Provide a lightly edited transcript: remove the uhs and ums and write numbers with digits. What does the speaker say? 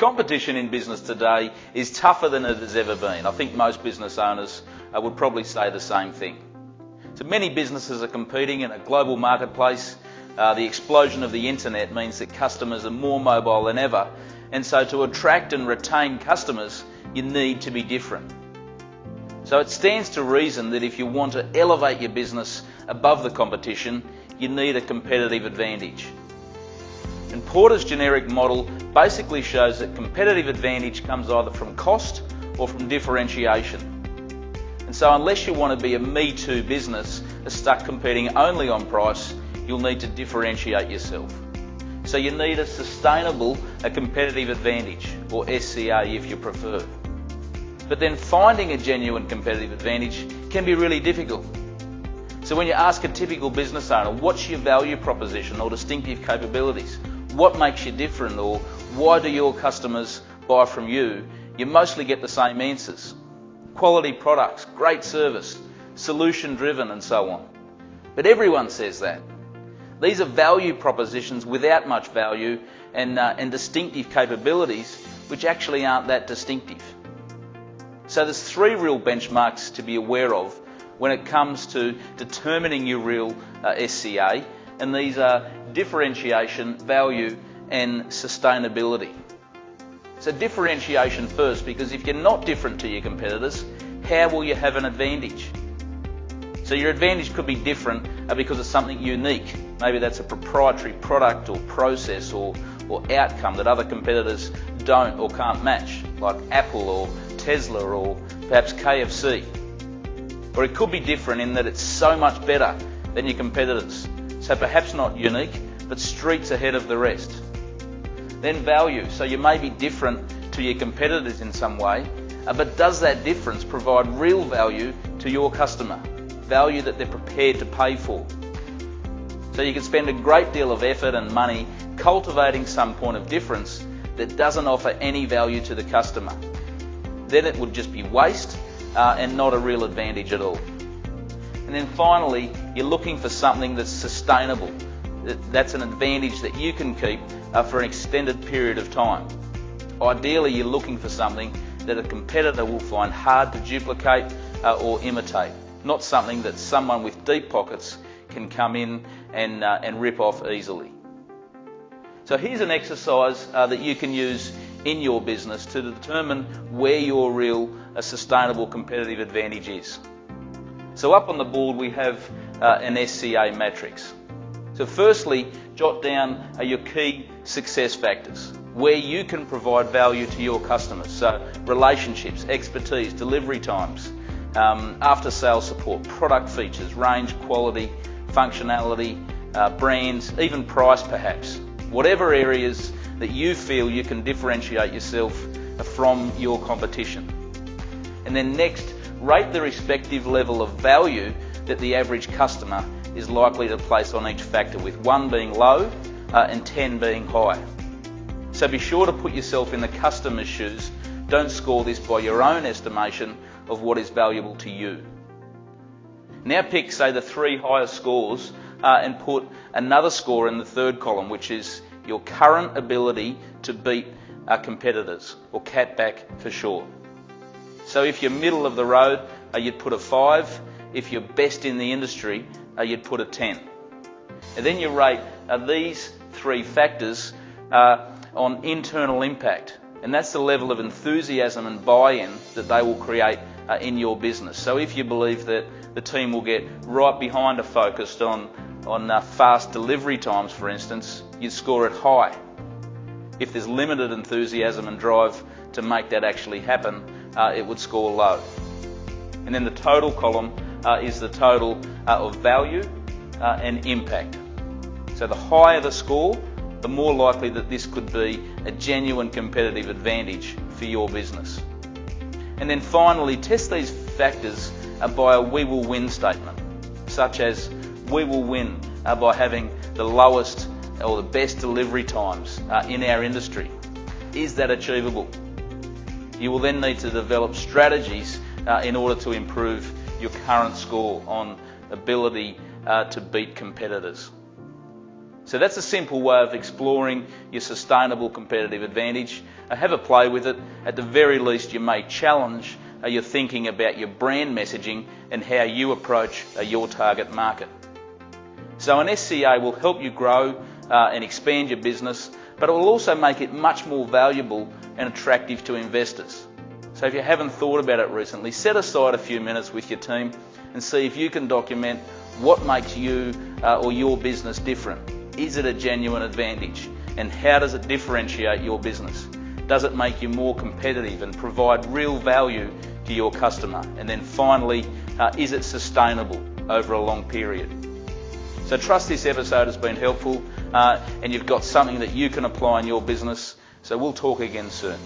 Competition in business today is tougher than it has ever been. I think most business owners would probably say the same thing. So many businesses are competing in a global marketplace. The explosion of the internet means that customers are more mobile than ever, and so to attract and retain customers, you need to be different. So it stands to reason that if you want to elevate your business above the competition, you need a competitive advantage. And Porter's generic model basically shows that competitive advantage comes either from cost or from differentiation. And so unless you want to be a me too business stuck competing only on price, you'll need to differentiate yourself. So you need a sustainable competitive advantage, or SCA if you prefer. But then finding a genuine competitive advantage can be really difficult. So when you ask a typical business owner, what's your value proposition or distinctive capabilities? What makes you different, or why do your customers buy from you? You mostly get the same answers. Quality products, great service, solution driven and so on. But everyone says that. These are value propositions without much value and distinctive capabilities which actually aren't that distinctive. So there's three real benchmarks to be aware of when it comes to determining your real SCA, and these are differentiation, value and sustainability. So differentiation first, because if you're not different to your competitors, how will you have an advantage? So your advantage could be different because of something unique. Maybe that's a proprietary product or process or outcome that other competitors don't or can't match, like Apple or Tesla or perhaps KFC. Or it could be different in that it's so much better than your competitors. So perhaps not unique, but streets ahead of the rest. Then value. So you may be different to your competitors in some way, but does that difference provide real value to your customer? Value that they're prepared to pay for. So you can spend a great deal of effort and money cultivating some point of difference that doesn't offer any value to the customer. Then it would just be waste and not a real advantage at all. And then finally, you're looking for something that's sustainable. That's an advantage that you can keep for an extended period of time. Ideally, you're looking for something that a competitor will find hard to duplicate or imitate, not something that someone with deep pockets can come in and rip off easily. So here's an exercise that you can use in your business to determine where your real sustainable competitive advantage is. So up on the board we have an SCA matrix. So firstly, jot down your key success factors, where you can provide value to your customers. So relationships, expertise, delivery times, after sales support, product features, range, quality, functionality, brands, even price perhaps. Whatever areas that you feel you can differentiate yourself from your competition. And then next, rate the respective level of value that the average customer is likely to place on each factor, with 1 being low and 10 being high. So be sure to put yourself in the customer's shoes. Don't score this by your own estimation of what is valuable to you. Now pick, say, the 3 highest scores and put another score in the third column, which is your current ability to beat competitors, or CATBACK for short. So if you're middle of the road, you'd put a 5. If you're best in the industry, you'd put a 10. And then you rate these 3 factors on internal impact. And that's the level of enthusiasm and buy-in that they will create in your business. So if you believe that the team will get right behind a focused on fast delivery times, for instance, you'd score it high. If there's limited enthusiasm and drive to make that actually happen, it would score low. And then the total column is the total of value and impact. So the higher the score, the more likely that this could be a genuine competitive advantage for your business. And then finally, test these factors by a "we will win" statement, such as we will win by having the lowest or the best delivery times in our industry. Is that achievable? You will then need to develop strategies in order to improve your current score on ability to beat competitors. So that's a simple way of exploring your sustainable competitive advantage. Have a play with it. At the very least, you may challenge your thinking about your brand messaging and how you approach your target market. So an SCA will help you grow and expand your business, but it will also make it much more valuable and attractive to investors. So if you haven't thought about it recently, set aside a few minutes with your team and see if you can document what makes you or your business different. Is it a genuine advantage? And how does it differentiate your business? Does it make you more competitive and provide real value to your customer? And then finally, is it sustainable over a long period? So trust this episode has been helpful and you've got something that you can apply in your business. So we'll talk again soon.